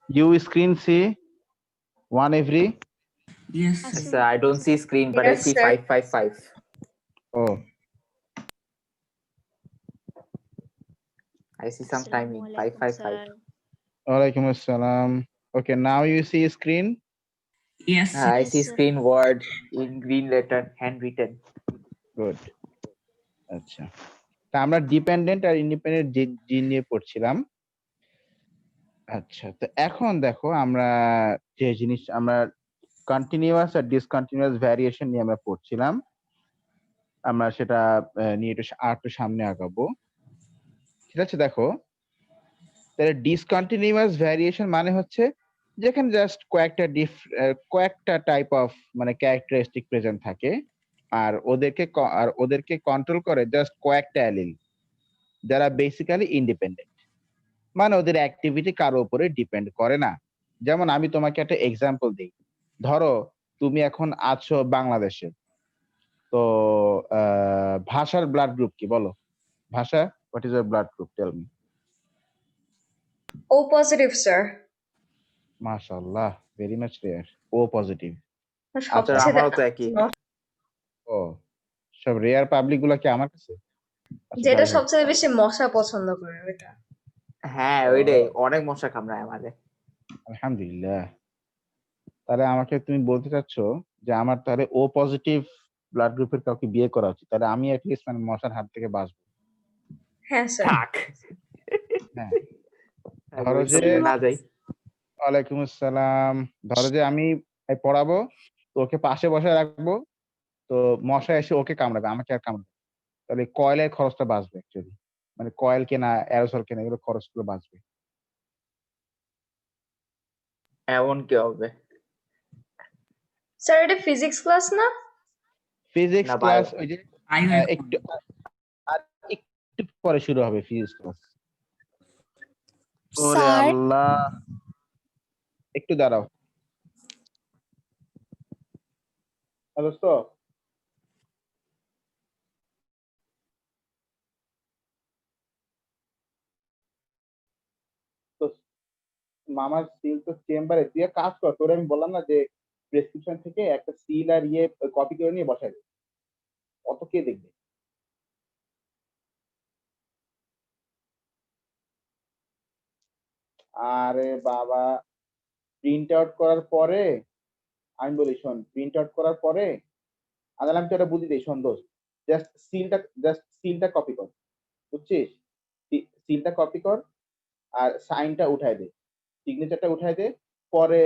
You screen see one every. Yes, Yes, sir. I don't see screen, but I Yes, see sir. 555. Oh, I see some timing. Assalamualaikum, 555. sir. alaikum assalam. Okay, now you see screen. Yes, sir. I Yes, see sir. screen word in green letter, handwritten. Good. আচ্ছা, তা আমরা dependent আর independent জিন নিয়ে পড়ছিলাম। আচ্ছা, তো এখন দেখো আমরা যে জিনিস আমরা কন্টিনিউয়াস আর ডিসকন্টিনিউয়াস ভ্যারিয়েশন নিয়ে আমরা পড়ছিলাম, আমরা সেটা নিয়ে একটু সামনে আগাবো। ঠিক আছে, দেখো তাহলে ডিসকন্টিনিউয়াস ভ্যারিয়েশন মানে হচ্ছে যেখানে জাস্ট কয়েকটা টাইপ অফ মানে ক্যারেক্টারিস্টিক প্রেজেন্ট থাকে আর ওদেরকে কন্ট্রোল করে জাস্ট কয়েকটা অ্যালিল যারা বেসিক্যালি ইন্ডিপেন্ডেন্ট, মানে ওদের অ্যাক্টিভিটি কারো উপরে ডিপেন্ড করে না। যেমন আমি তোমাকে একটা এক্সাম্পল দিই, ধরো তুমি এখন আছো বাংলাদেশে, তো ভাষার ব্লাড গ্রুপ কি বলো? ভাষা, what is your blood group, tell me. O positive, sir. মাশাআল্লাহ, very much rare, O positive. সবচেয়ে আমারও তো একই। ও, সব রেয়ার পাবলিক গুলা কি আমার কাছে? আচ্ছা, যেটা যাই হোক। সবচেয়ে বেশি মশা পছন্দ করে ওটা। হ্যাঁ, ওইটাই অনেক মশা কামড়ায় আমাদের। আলহামদুলিল্লাহ। তাহলে আমাকে তুমি বলতে চাচ্ছ যে আমার তাহলে ও পজিটিভ ব্লাড গ্রুপের কাউকে বিয়ে করা উচিত, তাহলে আমি অ্যাটলিস্ট মানে মশার হাত থেকে বাঁচবো। হ্যাঁ স্যার। থাক। হ্যাঁ, ধরো যে না যাই। ওয়ালাইকুম আসসালাম। ধরো যে আমি পড়াবো, তো ওকে পাশে বসে রাখবো, তো মশা এসে ওকে কামড়াবে, আমাকে আর কামড়াবে, তাহলে কয়েলের খরচটা বাঁচবে অ্যাকচুয়ালি, মানে কয়েল কেনা, অ্যারোসল কেনা, এগুলো খরচগুলো বাঁচবে। এমন কি হবে? স্যার এটা ফিজিক্স ক্লাস না? ফিজিক্স না, ক্লাস bio। ওই যে আয়ু এখন। একটু আর একটু পরে শুরু হবে ফিজিক্স ক্লাস। ওরে স্যার আল্লাহ, একটু দাঁড়াও। হ্যালো, তো মামার সিল তো চেম্বারে, তুই এক কাজ কর, তোরে আমি বললাম না যে প্রেসক্রিপশন থেকে একটা সিল আর কপি করে নিয়ে বসাই দে, অত কে দেখবে? আরে বাবা, প্রিন্ট আউট করার পরে আমি বলি শোন, প্রিন্ট আউট করার পরে আদাল আমি তো এটা বুঝি দিই, শোন দোস্ত, জাস্ট সিলটা কপি কর, বুঝছিস? সিলটা কপি কর আর সাইনটা উঠাই দে, সিগনেচারটা উঠাই দে, পরে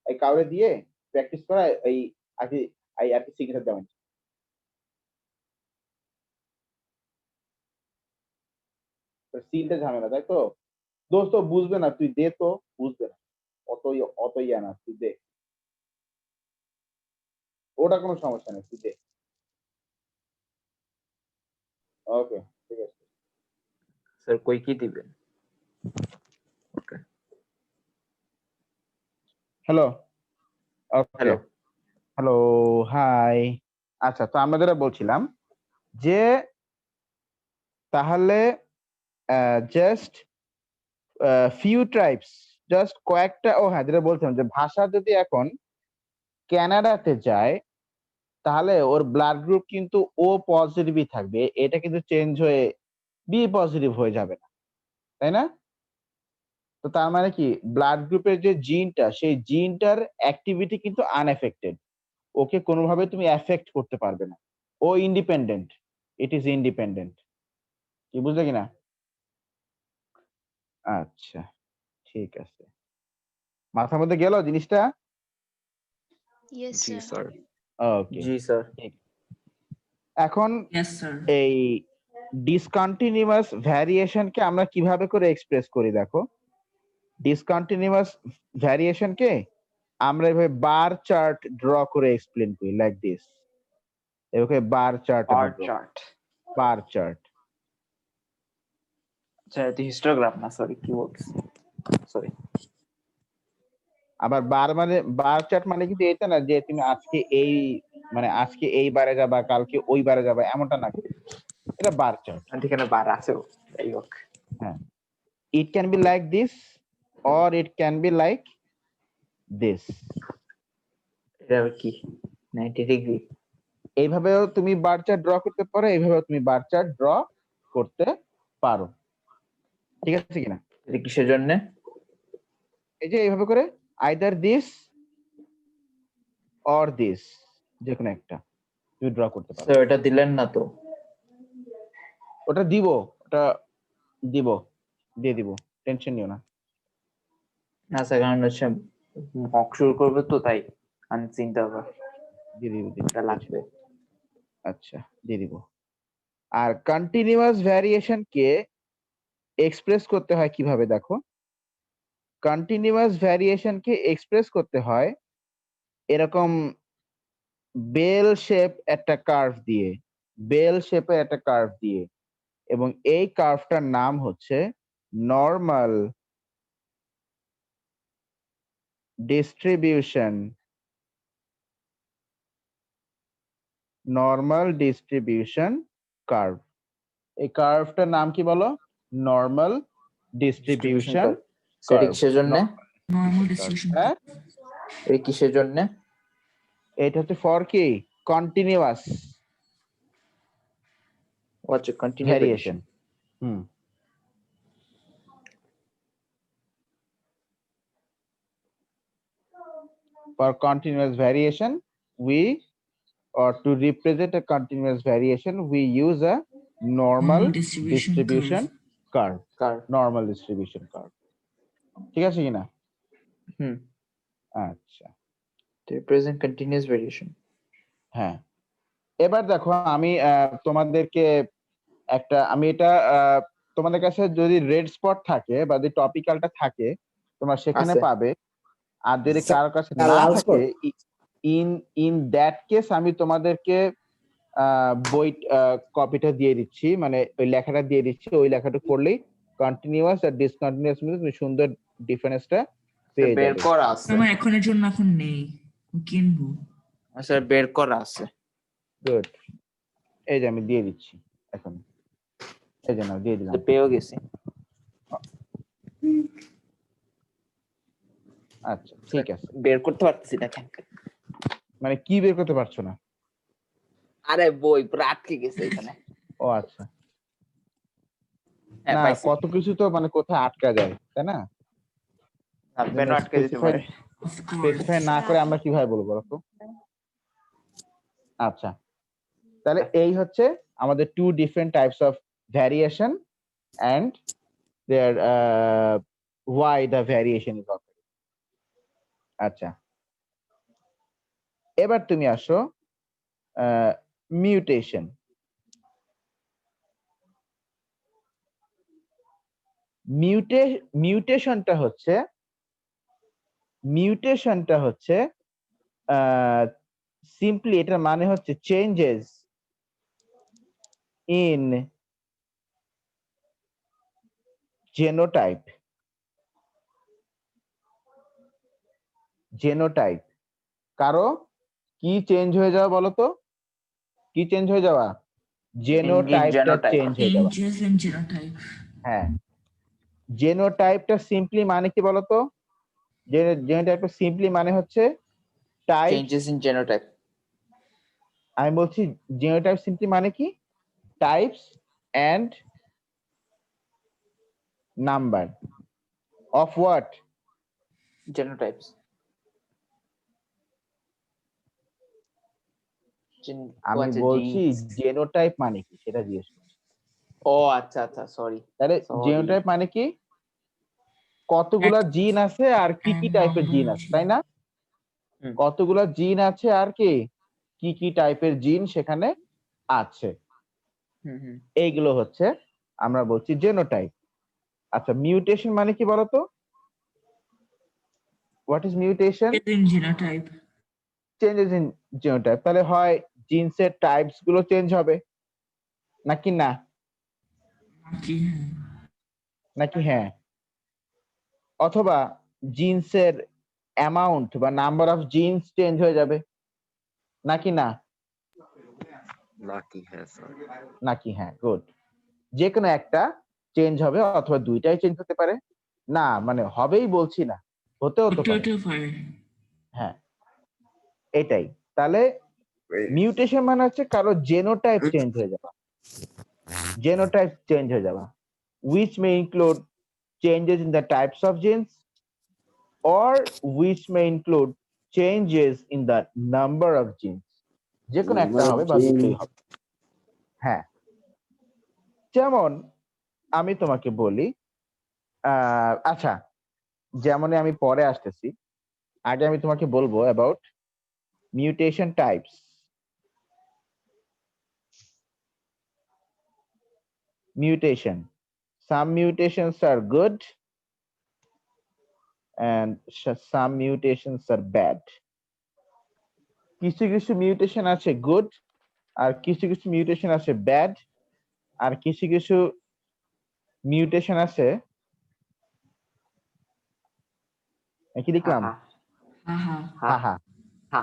এই কাউরে দিয়ে প্র্যাকটিস করা এই আর কি, এই আর কি সিগনেচার দেওয়া। সিলটা ঝামেলা, তাই তো দোস্ত, বুঝবে না, তুই দে তো, বুঝবে না, অতই না, তুই দে, ওটা কোনো সমস্যা নেই, তুই দে। ওকে, ঠিক আছে। স্যার কই কি দিবেন? Okay, hello, okay, hello. Hello, hi. আচ্ছা, তো আমরা যেটা বলছিলাম যে তাহলে জাস্ট ফিউ ট্রাইবস, জাস্ট কয়েকটা, ও হ্যাঁ, যেটা বলছিলাম যে ভাষা যদি এখন কানাডাতে যায় তাহলে ওর ব্লাড গ্রুপ কিন্তু ও পজিটিভই থাকবে, এটা কিন্তু চেঞ্জ হয়ে বি পজিটিভ হয়ে যাবে না, তাই না? তো তার মানে কি, ব্লাড গ্রুপের যে জিনটা, সেই জিনটার অ্যাক্টিভিটি কিন্তু আনএফেক্টেড, ওকে কোনোভাবে তুমি এফেক্ট করতে পারবে না, ও ইন্ডিপেন্ডেন্ট, ইট ইজ ইন্ডিপেন্ডেন্ট। কি বুঝলে কিনা? আচ্ছা, ঠিক আছে, মাথার মধ্যে গেল জিনিসটা? ইয়েস জি স্যার। স্যার। ওকে, জি স্যার। এখন Yes, sir. এই ডিসকন্টিনিউয়াস ভ্যারিয়েশনকে আমরা কিভাবে করে এক্সপ্রেস করি দেখো। ডিসকন্টিনিউয়াস ভ্যারিয়েশনকে আমরা এভাবে বার চার্ট ড্র করে এক্সপ্লেন করি, লাইক দিস, এভাবে bar chart, bar chart. Bar chart. আচ্ছা, এটা হিস্টোগ্রাম না, সরি, কি বলছি, সরি। আবার বার চার্ট মানে কিন্তু এটা না যে তুমি আজকে এই মানে আজকে এই বারে যাবা, কালকে ওই বারে যাবা, এমনটা না, এটা বার চার্ট। এখানে বার আছে, যাই হোক। হ্যাঁ, it can be like this, or it can be like this. এটা আবার কি 90 ডিগ্রি? এইভাবেও তুমি বার চার্ট ড্র করতে পারো, এইভাবেও তুমি বার চার্ট ড্র করতে পারো, ঠিক আছে কিনা? এটা কিসের জন্য? এই যে এইভাবে করে আইদার দিস অর দিস, যে কোনো একটা তুমি ড্র করতে পারো। স্যার এটা দিলেন না তো। ওটা দিব, ওটা দিব, দিয়ে দিব, টেনশন নিও না। না স্যার, কারণ হচ্ছে মক শুরু করবে তো, তাই আমি চিন্তা করব দিয়ে দিব, এটা লাগবে। আচ্ছা দিয়ে দিব। আর কন্টিনিউয়াস ভ্যারিয়েশন কে এক্সপ্রেস করতে হয় কিভাবে দেখো, কন্টিনিউয়াস ভ্যারিয়েশন কে এক্সপ্রেস করতে হয় এরকম বেল শেপ একটা কার্ভ দিয়ে, বেল শেপের একটা কার্ভ দিয়ে, এবং এই কার্ভটার নাম হচ্ছে normal distribution, normal distribution curve. এই কার্ভটার নাম কি বলো? নরমাল ডিস্ট্রিবিউশন সেটা কিসের জন্য? Normal distribution. হ্যাঁ, এটা কিসের জন্য? এটা হচ্ছে ফর কি কন্টিনিউয়াস আচ্ছা, continue variation. Hmm, for continuous variation we, or to represent a continuous variation we use a normal distribution curve, car? normal distribution curve, ঠিক আছে কিনা? হুম, আচ্ছা to represent continuous variation. হ্যাঁ, এবার দেখো আমি তোমাদেরকে একটা, আমি এটা তোমাদের কাছে যদি রেড স্পট থাকে বা যদি টপিক্যালটা থাকে তোমরা সেখানে আছে। পাবে, আর যদি স্যার, কারোর কাছে আর না লাল থাকে ইন দ্যাট কেস আমি তোমাদেরকে বই কপিটা দিয়ে দিচ্ছি, মানে ওই লেখাটা দিয়ে দিচ্ছি, ওই লেখাটা পড়লেই কন্টিনিউয়াস আর ডিসকন্টিনিউয়াস মধ্যে তুমি সুন্দর ডিফারেন্সটা পেয়ে বের যাবে। করা আছে। আমার এখনের জন্য এখন নেই, কিনবো। স্যার বের করা আছে। গুড, এই যে আমি দিয়ে দিচ্ছি এখন, এই যে নাও দিয়ে দিলাম। পেয়েও গেছি। আচ্ছা ঠিক আছে, বের করতে পারতেছি না কেন? মানে কি বের করতে পারছো না? আরে বই পুরো আটকে গেছে এখানে। ও আচ্ছা, হ্যাঁ, না পাইছি। কত কিছু তো মানে কোথায় আটকা যায় তাই না, পেনও আটকে যেতে পারে। Of course. স্পেসিফাই না করে আমরা কিভাবে বলবো বলো তো? আচ্ছা, তাহলে এই হচ্ছে আমাদের two different types of variation and there why the variation is occurring. আচ্ছা, এবার তুমি আসো মিউটেশন। মিউটেশনটা হচ্ছে সিম্পলি এটার মানে হচ্ছে চেঞ্জেস ইন জেনোটাইপ। কারো কি চেঞ্জ হয়ে যাওয়া বলো তো, কি চেঞ্জ হয়ে যাওয়া? জেনোটাইপটা genotype. চেঞ্জ হয়ে যাওয়া। Changes in genotype. হ্যাঁ, জেনোটাইপটা সিম্পলি মানে কি বলতো? জেনোটাইপটা সিম্পলি মানে হচ্ছে টাইপ। Changes in genotype. আমি বলছি জেনোটাইপ সিম্পলি মানে কি? Types and number of what? Genotypes. আমি বলছি জেনোটাইপ মানে কি সেটা জিজ্ঞেস করছি। ও আচ্ছা আচ্ছা, সরি। তাহলে জেনোটাইপ মানে কি? কতগুলা জিন আছে আর কি কি টাইপের জিন আছে, তাই না? কতগুলা জিন আছে আর কি কি টাইপের জিন সেখানে আছে, এইগুলো হচ্ছে আমরা বলছি জেনোটাইপ। আচ্ছা, মিউটেশন মানে কি বলতো? What is mutation? In genotype. Changes in genotype. তাহলে হয় জিনসের টাইপস গুলো চেঞ্জ হবে নাকি না, নাকি হ্যাঁ, অথবা জিনসের অ্যামাউন্ট বা নাম্বার অফ জিনস চেঞ্জ হয়ে যাবে নাকি না, নাকি হ্যাঁ। গুড, যে কোনো একটা চেঞ্জ হবে অথবা দুইটাই চেঞ্জ হতে পারে। না মানে হবেই বলছি না, হতেও তো পারে। হতেও পারে। হ্যাঁ এটাই। তাহলে মিউটেশন মানে হচ্ছে কারো জেনোটাইপ চেঞ্জ হয়ে যাওয়া, জেনোটাইপ চেঞ্জ হয়ে যাওয়া, which may include changes in the types of genes or which may include changes in the number of genes, যে কোনো একটা হবে বা দুটোই হবে। হ্যাঁ যেমন আমি তোমাকে বলি আচ্ছা যেমন আমি পরে আসতেছি, আগে আমি তোমাকে বলবো about mutation types. Mutation. Some mutations are good and some mutations are bad. কিছু কিছু মিউটেশন আছে গুড আর কিছু কিছু মিউটেশন আছে ব্যাড আর কিছু কিছু মিউটেশন আছে কি লিখলাম হা হা। হা হা। হা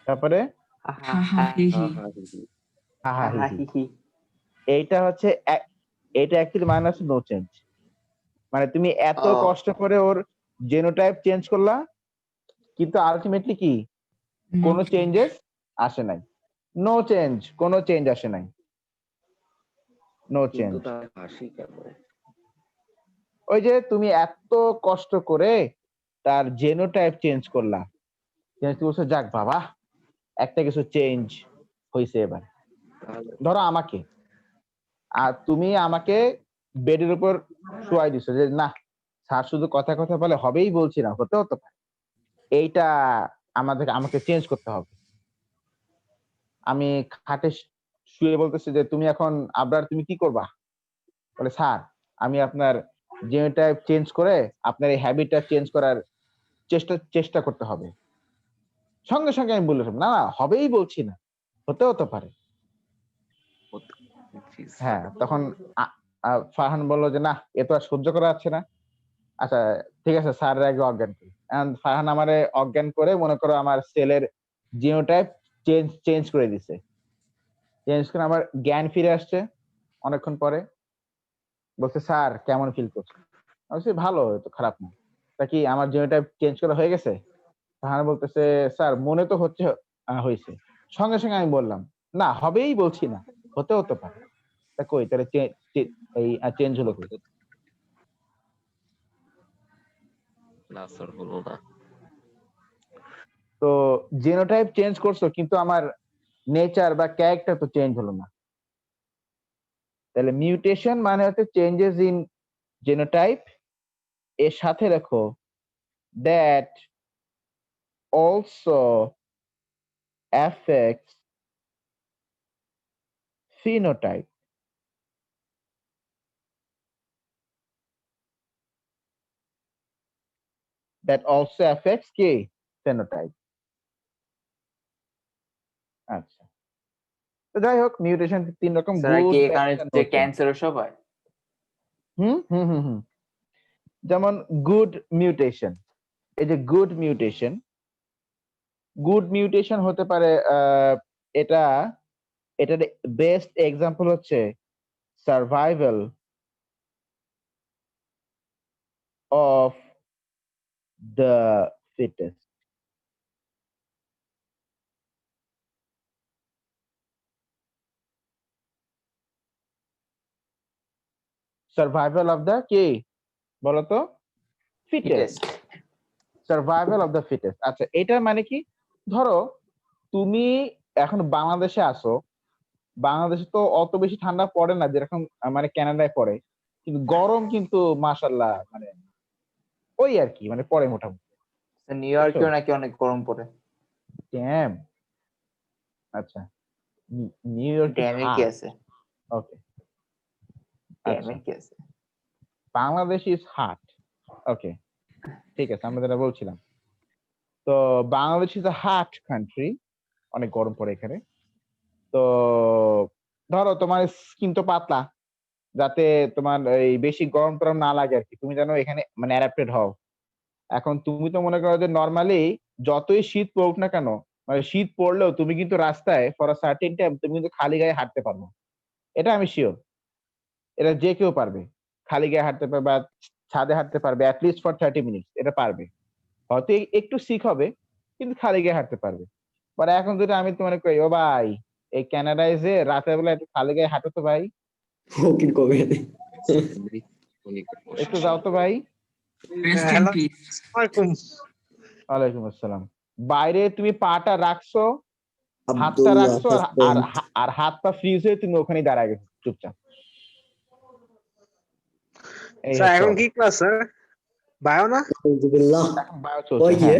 তারপরে হা হা হি হি। হা হা হি হা হি। হি হি। এইটা হচ্ছে এটা অ্যাকচুয়ালি মানে হচ্ছে নো চেঞ্জ, মানে তুমি এত ও। কষ্ট করে ওর জেনোটাইপ চেঞ্জ করলা কিন্তু আলটিমেটলি কি কোনো চেঞ্জেস আসে নাই, নো চেঞ্জ, কোনো চেঞ্জ আসে নাই, নো চেঞ্জ। ওই যে তুমি এত কষ্ট করে তার জেনোটাইপ চেঞ্জ করলা, তুমি বলছো যাক বাবা একটা কিছু চেঞ্জ হয়েছে এবার। ধরো আমাকে, আর তুমি আমাকে বেডের উপর শুয়াই দিছো যে না স্যার শুধু কথা কথা বলে হবেই বলছি না, হতে হতে পারে, এইটা আমাকে চেঞ্জ করতে হবে। আমি খাটে শুয়ে বলতেছি যে তুমি এখন আবার তুমি কি করবা, বলে স্যার আমি আপনার জেনোটাইপ চেঞ্জ করে আপনার এই হ্যাবিটটা চেঞ্জ করার চেষ্টা করতে হবে। সঙ্গে সঙ্গে আমি বললাম না না হবেই বলছি না, হতে হতে পারে। হ্যাঁ তখন ফারহান বললো যে না এ তো আর সহ্য করা যাচ্ছে না, আচ্ছা ঠিক আছে স্যার আগে অজ্ঞান করি। ফারহান আমারে অজ্ঞান করে মনে করো আমার সেলের জিনোটাইপ চেঞ্জ করে দিছে, চেঞ্জ করে আমার জ্ঞান ফিরে আসছে অনেকক্ষণ পরে, বলছে স্যার কেমন ফিল করছে, আমি বলছি ভালো, তো খারাপ না। তা কি আমার জিনোটাইপ চেঞ্জ করা হয়ে গেছে? ফারহান বলতেছে স্যার মনে তো হচ্ছে হয়েছে। সঙ্গে সঙ্গে আমি বললাম না হবেই বলছি না, হতে হতে পারে। তা কই তাহলে এই চেঞ্জ হলো কই? না স্যার হলো না। তো জিনোটাইপ চেঞ্জ করছো কিন্তু আমার নেচার বা ক্যারেক্টার তো চেঞ্জ হলো না। তাহলে মিউটেশন মানে হচ্ছে চেঞ্জেস ইন জিনোটাইপ, এর সাথে রাখো that also affects phenotype. That also affects কি ফেনোটাইপ। আচ্ছা তো যাই হোক মিউটেশন তিন রকম, স্যার কি গুড এখানে যে ক্যান্সার সব হয়? হুম যেমন গুড মিউটেশন, এই যে গুড মিউটেশন হতে পারে এটার বেস্ট এক্সাম্পল হচ্ছে survival of the fittest. Survival of the কি বলতো? Fittest. Survival of the fittest. আচ্ছা এটা মানে কি, ধরো তুমি এখন বাংলাদেশে আসো, বাংলাদেশে তো অত বেশি ঠান্ডা পড়ে না যেরকম মানে কানাডায় পড়ে, কিন্তু গরম কিন্তু মাশাআল্লাহ মানে ওই আর কি মানে পড়ে মোটামুটি। নিউ ইয়র্কেও নাকি অনেক গরম পড়ে। ড্যাম। আচ্ছা নিউ ইয়র্ক ড্যামে কি আছে? ওকে ড্যামে কি আছে? Bangladesh is hot. ওকে ঠিক আছে আমরা যেটা বলছিলাম, তো Bangladesh is a hot country, অনেক গরম পড়ে এখানে। তো ধরো তোমার স্কিন তো পাতলা, যাতে তোমার এই বেশি গরম টরম না লাগে আর কি, তুমি জানো এখানে মানে অ্যাডাপ্টেড হও। এখন তুমি তো মনে করো যে নর্মালি যতই শীত পড়ুক না কেন, মানে শীত পড়লেও তুমি কিন্তু রাস্তায় ফর আ সার্টেন টাইম তুমি কিন্তু খালি গায়ে হাঁটতে পারবে, এটা আমি শিওর। এটা যে কেউ পারবে, খালি গায়ে হাঁটতে পারবে বা ছাদে হাঁটতে পারবে অ্যাটলিস্ট ফর 30 মিনিটস, এটা পারবে। হয়তো একটু শিখ হবে কিন্তু খালি গায়ে হাঁটতে পারবে। বাট এখন যদি আমি তোমার কই, ও ভাই এই কানাডায় যে রাতের বেলা একটু খালি গায়ে হাঁটো তো ভাই, ওকে কবে একটু যাও তো ভাই। Rest in peace. ওয়ালাইকুম আসসালাম। বাইরে তুমি পাটা রাখছো, হাতটা আব্দুল্লাহ রাখছো, আর হাসান আর হাত পা ফ্রিজ হয়ে তুমি ওখানে দাঁড়ায় গেছো চুপচাপ। এই স্যার হচ্ছে এখন অবস্থা। কি ক্লাস স্যার? বায়ো না? আলহামদুলিল্লাহ এখন বায়ো চলছে, কই হ্যাঁ। গিয়ে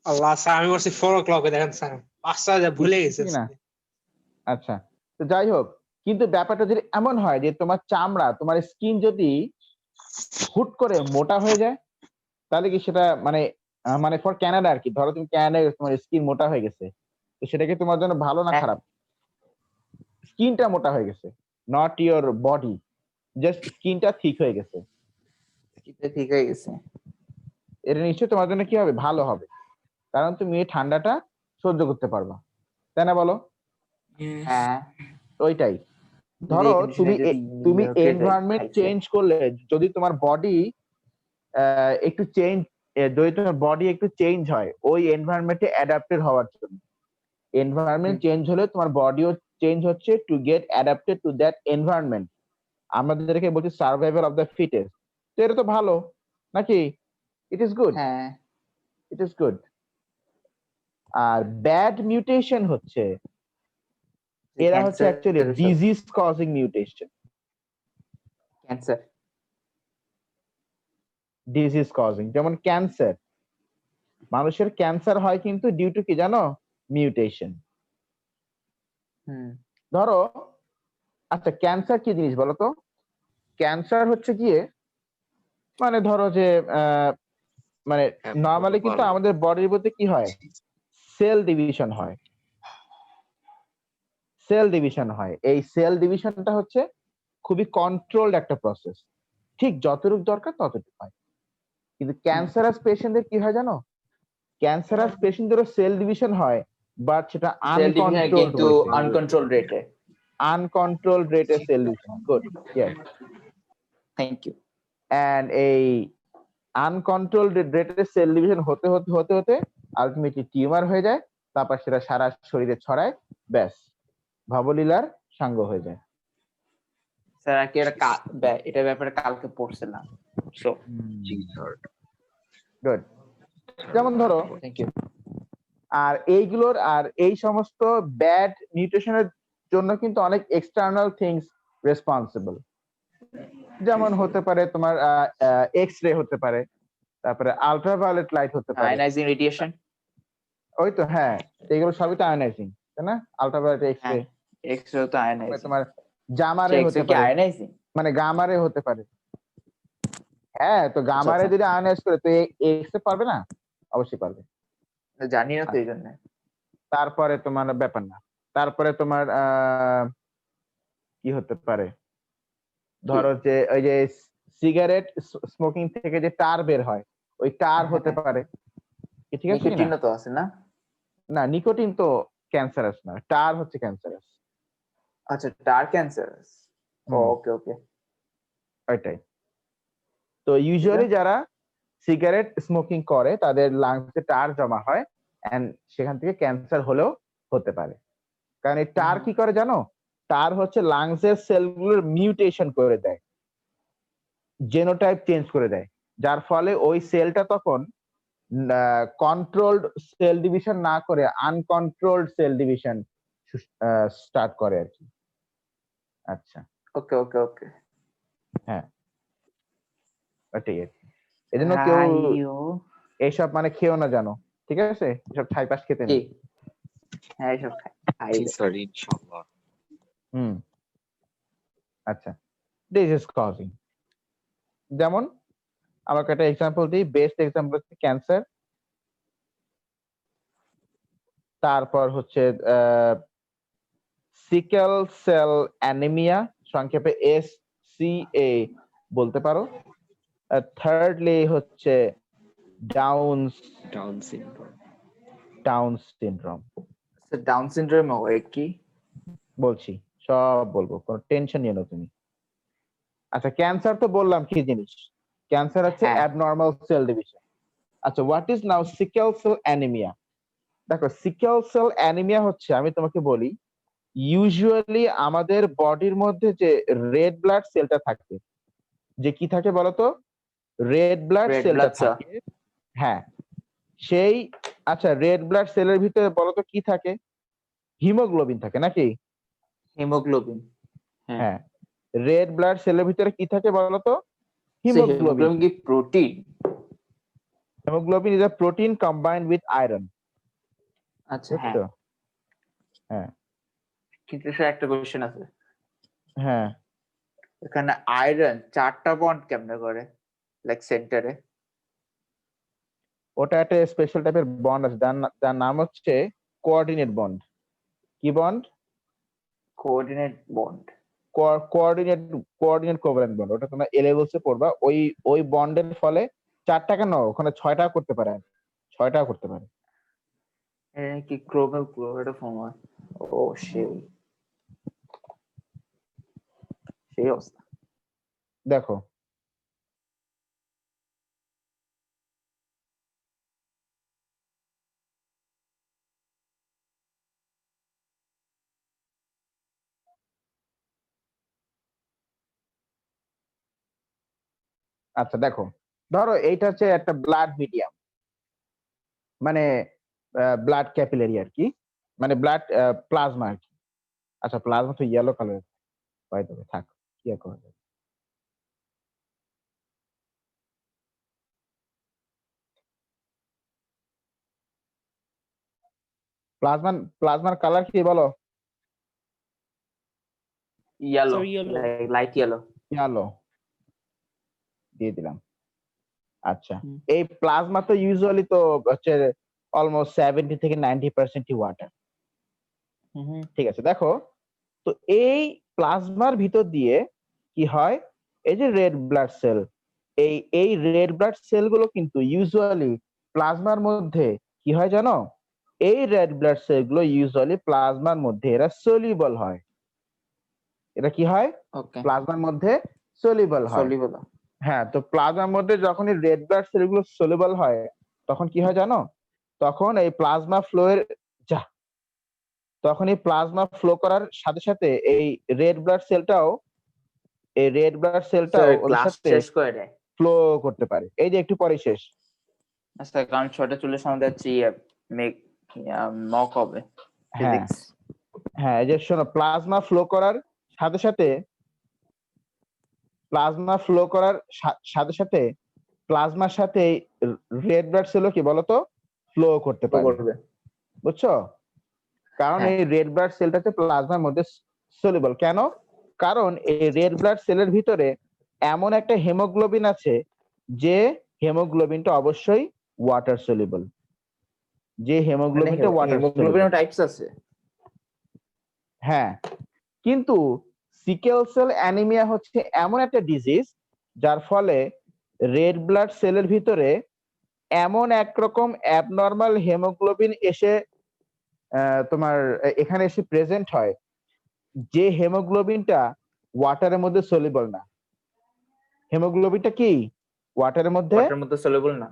আল্লাহ স্যার আমি করছি 4 o'clock দেখেন স্যার 5টা যা ভুলে গেছি কিছুই না। আচ্ছা, তো যাই হোক, কিন্তু ব্যাপারটা যদি এমন হয় যে তোমার চামড়া, তোমার স্কিন যদি হুট করে মোটা হয়ে যায়, তাহলে কি সেটা মানে মানে ফর ক্যানাডা আর কি, ধরো তুমি ক্যানাডায় তোমার স্কিন মোটা হয়ে গেছে, তো সেটা কি তোমার জন্য ভালো না হ্যাঁ। খারাপ? স্কিনটা মোটা হয়ে গেছে, নট ইওর বডি, জাস্ট স্কিনটা ঠিক হয়ে গেছে, ঠিক হয়ে গেছে। এটা নিশ্চয়ই তোমার জন্য কি হবে, ভালো হবে, কারণ তুমি এই ঠান্ডাটা সহ্য করতে পারবা, তাই না বলো? Yes. হ্যাঁ ওইটাই। ধরো এই condition-এ যদি তুমি New York-এ যাই, এনভায়রনমেন্ট খাইছে। চেঞ্জ করলে, যদি তোমার বডি একটু চেঞ্জ, যদি তোমার বডি একটু চেঞ্জ হয় ওই এনভায়রনমেন্টে অ্যাডাপ্টেড হওয়ার জন্য, এনভায়রনমেন্ট চেঞ্জ হলে তোমার বডিও চেঞ্জ হচ্ছে to get adapted to that environment. আমাদেরকে বলছি সার্ভাইভাল অফ দ্য ফিটেস্ট, তো এটা তো ভালো নাকি? ইট ইজ গুড, হ্যাঁ ইট ইজ গুড। আর ব্যাড মিউটেশন হচ্ছে, এরা হচ্ছে actually disease causing mutation, cancer. Disease causing, যেমন ক্যান্সার। মানুষের ক্যান্সার হয় কিন্তু ডিউ টু কি জানো? মিউটেশন। ধরো, আচ্ছা ক্যান্সার কি জিনিস বলো তো? ক্যান্সার হচ্ছে গিয়ে মানে ধরো যে মানে নর্মালি কিন্তু আমাদের বডির মধ্যে কি হয়, সেল ডিভিশন হয়, সেল ডিভিশন হয়। এই সেল ডিভিশনটা হচ্ছে খুবই কন্ট্রোলড একটা প্রসেস, ঠিক যতটুকু দরকার ততটুকু হয়। কিন্তু ক্যান্সারাস পেশেন্টদের কি হয় জানো? ক্যান্সারাস পেশেন্টদেরও সেল ডিভিশন হয়, বাট সেটা কিন্তু আনকন্ট্রোল রেটে। আনকন্ট্রোলড রেটে cell division. Good, yes. Thank you. And এই আনকন্ট্রোলড রেটে সেল ডিভিশন হতে হতে হতে হতে আলটিমেটলি টিউমার হয়ে যায়, তারপর সেটা সারা শরীরে ছড়ায়, ব্যাস ভবলীলার সাঙ্গ হয়ে যায়। স্যার কি এটা ব্যাপারে কালকে পড়ছিলাম। So good. যেমন ধরো, থ্যাংক ইউ। আর এইগুলোর আর এই সমস্ত ব্যাড নিউট্রিশনের জন্য কিন্তু অনেক এক্সটার্নাল থিংস রেসপন্সিবল, যেমন হতে পারে তোমার এক্স রে হতে পারে, তারপরে আলট্রাভায়োলেট লাইট হতে পারে, আয়নাইজিং রেডিয়েশন। ওই তো হ্যাঁ, এগুলো সবই তো আয়নাইজিং, তাই না? Ultraviolet, X ray, X ray তো আয়নাইজিং। তোমার জামারে হতে কি পারে, আয়নাইজিং মানে গামারে হতে পারে। হ্যাঁ, তো গামারে যদি আয়নাইজ করে তো এক্স রে পারবে না? অবশ্যই পারবে। জানি না তো এই জন্য। তারপরে তোমার ব্যাপার না, তারপরে তোমার কি হতে পারে, ধরো যে ওই যে সিগারেট স্মোকিং থেকে যে টার বের হয়, ওই টার হতে পারে, ঠিক আছে? নিকোটিন তো আছে না? না, নিকোটিন তো ক্যান্সারাস না, টার হচ্ছে ক্যান্সারাস। আচ্ছা, টার ক্যান্সারাস। ওকে ওকে, ওইটাই। তো ইউজুয়ালি যারা সিগারেট স্মোকিং করে তাদের লাংসে টার জমা হয়, এন্ড সেখান থেকে ক্যান্সার হলেও হতে পারে। কারণ এই টার কি করে জানো? টার হচ্ছে লাংসের সেলগুলোর মিউটেশন করে দেয়, জেনোটাইপ চেঞ্জ করে দেয়, যার ফলে ওই সেলটা তখন কন্ট্রোলড সেল ডিভিশন না করে আনকন্ট্রোলড সেল ডিভিশন স্টার্ট করে আর কি। আচ্ছা, ওকে ওকে ওকে, হ্যাঁ ওটাই আর কি। এই জন্য কেউ এইসব মানে খেও না, জানো, ঠিক আছে? এসব ছাই পাশ খেতে নেই। হ্যাঁ এইসব খাই। সরি ইনশাআল্লাহ। আচ্ছা, ডিজিজ কজিং, যেমন আমাকে একটা এক্সাম্পল দিই, বেস্ট এক্সাম্পল হচ্ছে ক্যান্সার, তারপর হচ্ছে সিকেল সেল অ্যানিমিয়া, সংক্ষেপে SCA বলতে পারো। থার্ডলি হচ্ছে ডাউন সিনড্রোম। ডাউন সিনড্রোম কি? বলছি, সব বলবো, কোনো টেনশন নিও না তুমি। আচ্ছা ক্যান্সার তো বললাম কি জিনিস, ক্যান্সার হচ্ছে হ্যাঁ। Abnormal cell division. আচ্ছা what is now sickle cell anaemia? দেখো সিকেল সেল অ্যানিমিয়া হচ্ছে, আমি তোমাকে বলি, ইউজুয়ালি আমাদের বডির মধ্যে যে রেড ব্লাড সেলটা থাকে, যে কি থাকে বলতো, রেড ব্লাড Red সেলটা blood cell। থাকে। হ্যাঁ সেই, আচ্ছা রেড ব্লাড সেলের ভিতরে বলতো কি থাকে? হিমোগ্লোবিন থাকে নাকি? হিমোগ্লোবিন। হ্যাঁ। হ্যাঁ রেড ব্লাড সেলের ভিতরে কি থাকে বলতো? হিমোগ্লোবিন। হিমোগ্লোবিন কি protein? Haemoglobin is a protein combined with iron. আচ্ছা হ্যাঁ। বুঝছো? হ্যাঁ কিন্তু স্যার একটা কোশ্চেন আছে, হ্যাঁ এখানে আয়রন 4টা বন্ড কেমনে করে, লাইক সেন্টারে? ওটা একটা স্পেশাল টাইপের বন্ড আছে, যার নাম হচ্ছে কোঅর্ডিনেট বন্ড। কি bond? Coordinate bond. Coordinate covalent bond. ওটা তোমরা এ লেভেলসে পড়বা। ওই বন্ডের ফলে 4টা কেন, ওখানে 6টা করতে পারে, 6টা করতে পারে। কি ক্রোমেটো ফর্ম হয়? ও সেই সেই অবস্থা। দেখো আচ্ছা দেখো, ধরো এইটা হচ্ছে একটা ব্লাড মিডিয়াম, মানে ব্লাড ক্যাপিলারি আর কি, মানে ব্লাড প্লাজমা আর কি। আচ্ছা প্লাজমা তো yellow colour, by the way, থাক কি আর করা যাবে। প্লাজমার কালার কি বলো? Yellow, Sir, yellow. Light yellow. Yellow দিয়ে দিলাম। আচ্ছা হুম। এই প্লাজমা তো ইউজুয়ালি তো হচ্ছে অলমোস্ট 70 থেকে 90% ওয়াটার। ঠিক আছে দেখো, তো এই প্লাজমার ভিতর দিয়ে কি হয়, এই যে রেড ব্লাড সেল, এই রেড ব্লাড সেলগুলো কিন্তু ইউজুয়ালি প্লাজমার মধ্যে কি হয় জানো, এই রেড ব্লাড সেলগুলো ইউজুয়ালি প্লাজমার মধ্যে এরা সলিউবল হয়। এটা কি হয়? ওকে, প্লাজমার মধ্যে সলিউবল হয়। সলিউবল। হ্যাঁ তো প্লাজমার মধ্যে যখনই রেড ব্লাড সেলগুলো সলিউবল হয় তখন কি হয় জানো, তখন এই প্লাজমা ফ্লো এর যা তখন এই প্লাজমা ফ্লো করার সাথে সাথে এই রেড ব্লাড সেলটাও ওদের ক্লাস সাথে শেষ করে দেয়। ফ্লো করতে পারে। এই যে একটু পরে শেষ। আচ্ছা কারণ 6টা 40 আমাদের হচ্ছে মেক মক হবে হ্যাঁ ফিজিক্স। হ্যাঁ এই যে শোনো, প্লাজমা ফ্লো করার সাথে সাথে প্লাজমার সাথে রেড ব্লাড সেলও কি বলতো ফ্লো করতে পারে। করবে। বুঝছো? কারণ হ্যাঁ। এই রেড ব্লাড সেলটা হচ্ছে প্লাজমার মধ্যে সলিউবল। কেন? কারণ এই রেড ব্লাড সেলের ভিতরে এমন একটা হেমোগ্লোবিন আছে, যে হেমোগ্লোবিনটা অবশ্যই ওয়াটার সলিউবল। যে হেমোগ্লোবিনটা ওয়াটার সলিউবল। হিমোগ্লোবিনের টাইপস আছে। হ্যাঁ কিন্তু সিকেল সেল অ্যানিমিয়া হচ্ছে এমন একটা ডিজিজ যার ফলে রেড ব্লাড সেলের ভিতরে এমন একরকম অ্যাবনর্মাল হেমোগ্লোবিন এসে তোমার এখানে এসে প্রেজেন্ট হয়, যে হেমোগ্লোবিনটা ওয়াটারের মধ্যে সলিউবল না। হেমোগ্লোবিনটা কি ওয়াটারের মধ্যে ওয়াটারের মধ্যে সলিউবল না।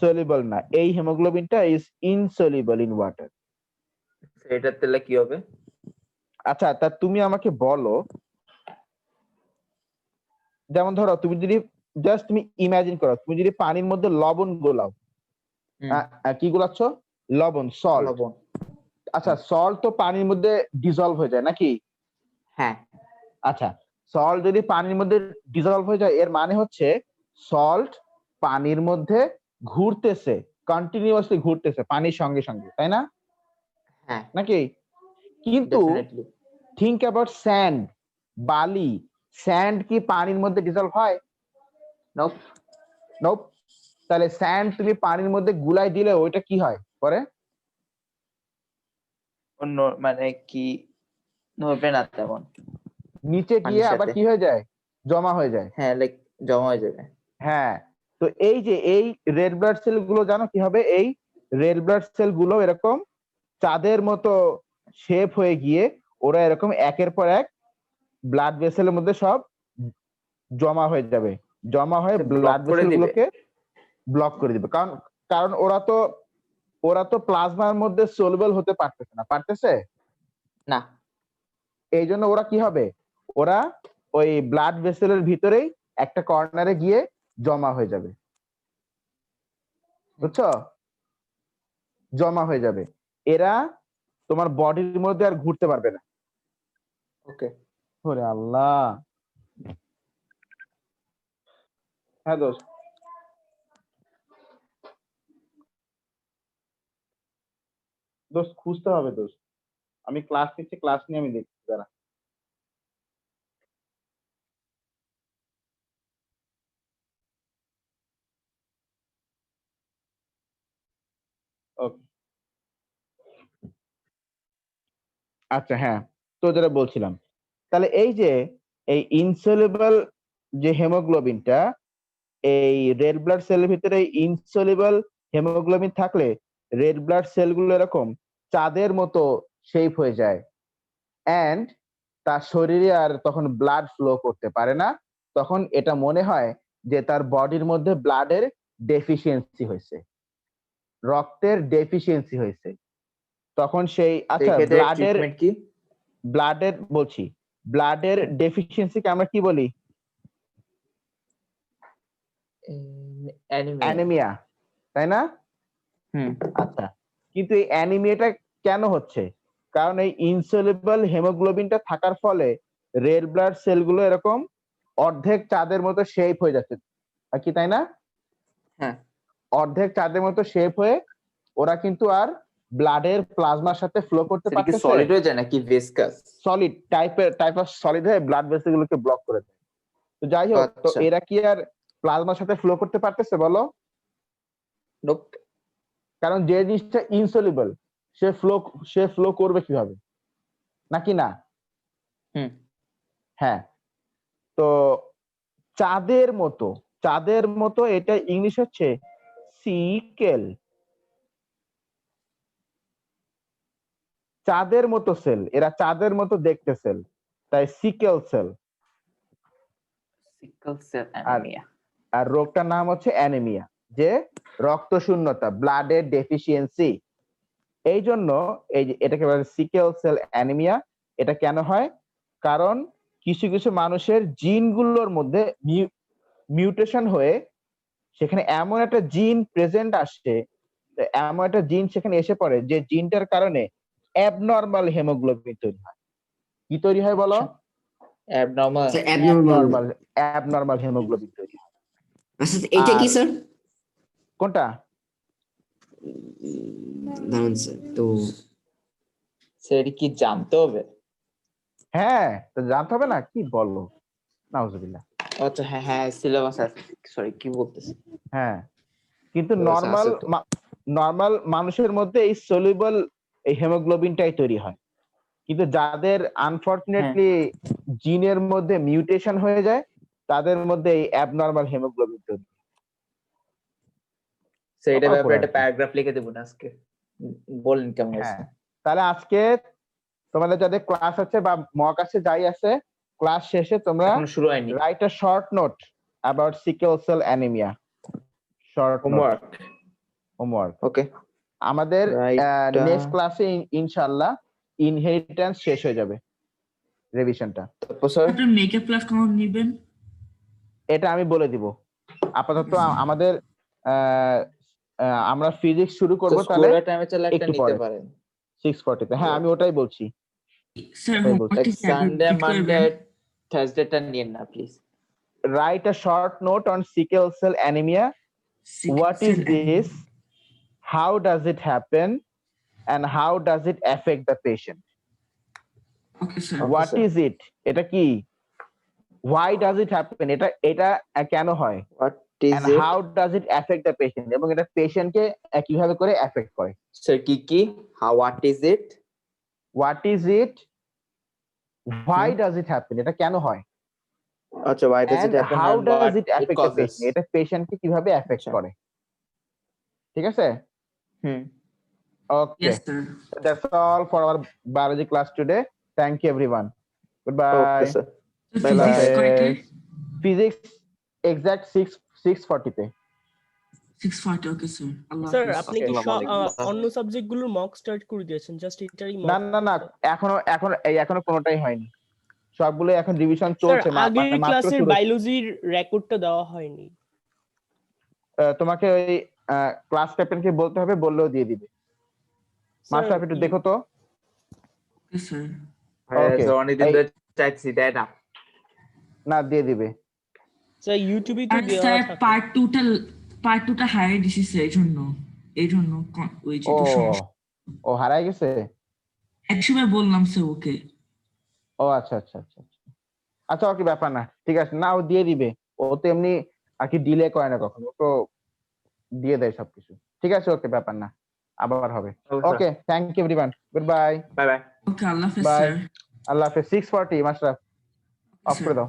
সলিউবল না। এই হেমোগ্লোবিনটা ইজ ইনসলিউবল ইন ওয়াটার। এটার তেলে কি হবে? আচ্ছা তা তুমি আমাকে বলো, যেমন ধরো তুমি যদি জাস্ট তুমি ইমাজিন করো, তুমি যদি পানির মধ্যে লবণ গোলাও, কি গোলাচ্ছ? লবণ, সল্ট। লবণ। আচ্ছা সল্ট তো পানির মধ্যে ডিজলভ হয়ে যায় নাকি? হ্যাঁ। আচ্ছা সল্ট যদি পানির মধ্যে ডিজলভ হয়ে যায়, এর মানে হচ্ছে সল্ট পানির মধ্যে ঘুরতেছে, কন্টিনিউয়াসলি ঘুরতেছে পানির সঙ্গে সঙ্গে, তাই না? হ্যাঁ নাকি? কিন্তু ডেফিনেটলি। থিঙ্ক অ্যাবাউট স্যান্ড, বালি। স্যান্ড কি পানির মধ্যে ডিজলভ হয়? নোপ। নোপ। তাহলে স্যান্ড তুমি পানির মধ্যে গুলাই দিলে ওইটা কি হয় পরে? অন্য মানে কি নড়বে না তেমন, নিচে গিয়ে পানির আবার সাথে। কি হয়ে যায়? জমা হয়ে যায়। হ্যাঁ লাইক জমা হয়ে যাবে। হ্যাঁ তো এই যে এই রেড ব্লাড সেল গুলো জানো কি হবে, এই রেড ব্লাড সেল গুলো এরকম চাঁদের মতো শেপ হয়ে গিয়ে ওরা এরকম একের পর এক ব্লাড ভেসেলের মধ্যে সব জমা হয়ে যাবে, জমা হয়ে আচ্ছা, ব্লাড block করে দিবে? ভেসেলগুলোকে ব্লক করে দিবে। কারণ কারণ ওরা তো প্লাজমার মধ্যে সলুবল হতে পারতেছে না, পারতেছে? না। এই জন্য ওরা কি হবে, ওরা ওই ব্লাড ভেসেলের ভিতরেই একটা কর্নারে গিয়ে জমা হয়ে যাবে, বুঝছো? জমা হয়ে যাবে, এরা তোমার বডির মধ্যে আর ঘুরতে পারবে না। ওকে। ওরে আল্লাহ। হ্যাঁ দোস্ত, দোস্ত খুঁজতে হবে দোস্ত, আমি ক্লাস নিচ্ছি, ক্লাস নিয়ে আমি দেখছি দাঁড়া। ওকে, আচ্ছা হ্যাঁ, তো যেটা বলছিলাম, তাহলে এই ইনসলিবল যে হেমোগ্লোবিনটা, এই রেড ব্লাড সেলের ভিতরে ইনসলিবল হেমোগ্লোবিন থাকলে রেড ব্লাড সেলগুলো এরকম চাঁদের মতো শেপ হয়ে যায়, এন্ড তার শরীরে আর তখন ব্লাড ফ্লো করতে পারে না। তখন এটা মনে হয় যে তার বডির মধ্যে ব্লাডের ডেফিসিয়েন্সি হয়েছে, রক্তের ডেফিসিয়েন্সি হয়েছে। তখন সেই আচ্ছা ট্রিটমেন্ট কি? ব্লাডের বলছি, ব্লাডের ডেফিসিয়েন্সিকে আমরা কি বলি? অ্যানিমিয়া, তাই না? আচ্ছা, কিন্তু এই অ্যানিমিয়াটা কেন হচ্ছে? কারণ এই ইনসলিবল হেমোগ্লোবিনটা থাকার ফলে রেড ব্লাড সেলগুলো এরকম অর্ধেক চাঁদের মতো শেপ হয়ে যাচ্ছে, কি তাই না? হ্যাঁ, অর্ধেক চাঁদের মতো শেপ হয়ে ওরা কিন্তু আর ব্লাডের প্লাজমার সাথে ফ্লো করতে সেটা কি পারতেছে, সলিড হয়ে যায় নাকি viscous? Solid type of solid হয়ে ব্লাড ভেসেলগুলোকে ব্লক করে দেয়। তো যাই হোক, তো আচ্ছা। এরা কি আর প্লাজমার সাথে ফ্লো করতে পারতেছে বলো? নোপ। কারণ যে জিনিসটা ইনসলিবল সে ফ্লো করবে কিভাবে, নাকি না? হ্যাঁ, তো চাঁদের মতো এটা ইংলিশ হচ্ছে সিকেল, চাঁদের মতো সেল, এরা চাঁদের মতো দেখতে সেল, তাই sickle cell. Sickle cell anaemia. আর রোগটার নাম হচ্ছে অ্যানিমিয়া, যে রক্ত শূন্যতা, ব্লাডের ডেফিসিয়েন্সি। এই জন্য এটাকে বলে সিকেল সেল অ্যানিমিয়া। এটা কেন হয়? কারণ কিছু কিছু মানুষের জিনগুলোর মধ্যে মিউটেশন হয়ে সেখানে এমন একটা জিন প্রেজেন্ট আসছে, এমন একটা জিন সেখানে এসে পড়ে যে জিনটার কারণে অ্যাবনর্মাল হেমোগ্লোবিন তৈরি হয়। কি তৈরি হয় বলো? অ্যাবনর্মাল হেমোগ্লোবিন তৈরি হয়। আচ্ছা এটা কি স্যার? কোনটা? দাঁড়ান স্যার, তো সেটা কি জানতে হবে? হ্যাঁ, তো জানতে হবে না, কি বলো, নাউজুবিল্লাহ। আচ্ছা, হ্যাঁ হ্যাঁ, সিলেবাস আছে। সরি, কি বলতেছি? হ্যাঁ, কিন্তু Syllabus আছে তো। নর্মাল মানুষের মধ্যে এই সলিউবল এই হেমোগ্লোবিনটাই তৈরি হয়, কিন্তু যাদের আনফরচুনেটলি জিনের মধ্যে মিউটেশন হয়ে যায় তাদের মধ্যে এই অ্যাবনর্মাল হেমোগ্লোবিন তৈরি হয়। সেইটা ব্যাপারে একটা প্যারাগ্রাফ লিখে দেব না আজকে, বলেন কেমন আছে? হ্যাঁ, তাহলে আজকে তোমাদের যাদের ক্লাস আছে বা মক আছে, যাই আছে, ক্লাস শেষে তোমরা এখন শুরু হয়নি। Write a short note about sickle cell anaemia, short homework. Okay, আমাদের নেক্সট ক্লাসে ইনশাআল্লাহ ইনহেরিটেন্স শেষ হয়ে যাবে রিভিশনটা। আপনি মেকআপ ক্লাস কখন নেবেন? এটা আমি বলে দিব। আপাতত আমাদের আমরা ফিজিক্স শুরু করব, তাহলে টাইমে চলে একটা নিতে পারেন 6:40 তে। হ্যাঁ, আমি ওটাই বলছি। স্যার হোমওয়ার্ক কি সানডে মানডে থার্সডে টা নিয়েন না please. Right a short note on sickle cell anaemia. What is this? How does it happen? And how does it affect the patient? Okay, sir. What is it? এটা কি? Why does it happen? এটা কেন হয়? What is And it? how does it affect the patient? এবং এটা পেশেন্টকে কিভাবে করে এফেক্ট করে? স্যার কি what is it? What is it? Why does it happen? এটা কেন হয়? আচ্ছা, why does it And happen? how and does what it affect the patient? এটা পেশেন্টকে কিভাবে এফেক্ট করে? ঠিক আছে? Okay. Yes, sir. That's all for our biology class today. Thank you everyone. Goodbye. Okay, sir. Physics Bye. কয়টায়? Physics exact 6:40 তে। 6:40 okay sir আল্লাহ sir হাফেজ আপনি কি আসসালামু আলাইকুম। অন্য সাবজেক্টগুলোর মক স্টার্ট করে দিয়েছেন, জাস্ট এটারই না mock? না না এখনো কোনোটাই হয়নি, সবগুলো এখন রিভিশন স্যার চলছে, আগের মাত্র ক্লাসের শুরু। বায়োলজির রেকর্ডটা দেওয়া হয়নি। তোমাকে ওই ক্লাস ক্যাপ্টেনকে বলতে হবে, বললেও দিয়ে দিবে। মাস্টার একটু দেখো তো। Okay sir Okay. অনেকদিন ধরে চাইছি, দেয় না। না, দিয়ে দিবে। স্যার ইউটিউবে তো আর দেওয়া স্যার থাকে। পার্ট 2টা হারিয়ে দিছি স্যার, এই জন্য ওই যে ও তো সমস্যা। ও হারাই গেছে। একসময় বললাম স্যার ওকে। ও আচ্ছা আচ্ছা আচ্ছা আচ্ছা। আচ্ছা ওকে, ব্যাপার না, ঠিক আছে। না, ও দিয়ে দিবে, ও তো এমনি আর কি ডিলে করে না কখনো, ও তো দিয়ে দেয় সবকিছু। ঠিক আছে, ওকে, ব্যাপার না, আবার হবে। Okay, thank you everyone, good bye. Bye bye. Okay আল্লাহ হাফেজ বাই। স্যার। আল্লাহ হাফেজ। 6:40 মাস্টার অফ করে দাও।